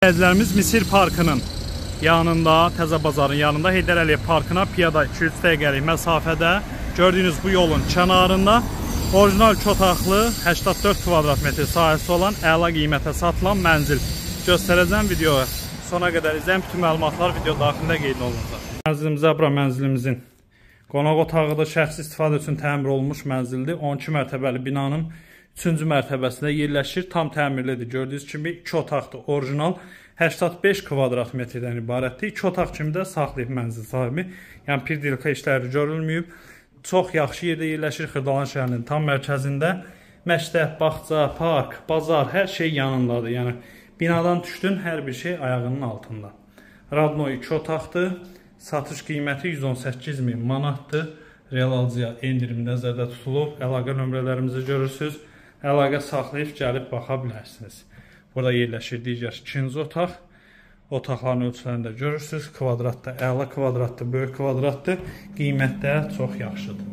Əzizlərimiz Misir Parkının yanında, Təzə Bazarın yanında Heydər Əliyev Parkına piyada 2-3 dəqiqəlik məsafədə gördüyünüz bu yolun kənarında orijinal 2 otaqlı 84 kvadrat metr sahəsi olan əla qiymətə satılan mənzil göstərəcəm. Videoya sona qədər izləyin, bütün məlumatlar video daxilində qeyd olunacaq. Mənzilimizə bura mənzilimizin qonaq otağıdır, şəxsi istifadə üçün təmir olunmuş mənzildir. 12 mərtəbəli binanın 3-cü mərtəbəsində yerləşir, tam təmirlidir. Gördüyünüz kimi 2 otaqdır, orijinal 85 kvadrat metrdən ibarətdir. 2 otaq kimi də saxlayıb mənzil sahibi. Yəni pirdilka işləri görülməyib. Çox yaxşı yerdə yerləşir, Xırdalan şəhərinin tam mərkəzində. Məktəb, bağça, park, bazar, hər şey yanındadır. Yəni binadan düşdün, hər bir şey ayağının altında. Radno 2 otaqdır. Satış qiyməti 118.000 manatdır. Real alıcıya endirim nəzərdə tutulub. Əlaqə nömrələrimizi görürsünüz. Əlaqə saxlayıb gəlib baxa bilərsiniz. Burada yerləşir digər 2-ci otaq. Otaqların ölçülərində görürsünüz. Kvadratda, əla kvadratdır, böyük kvadratdır. Qiymətdə çox yaxşıdır.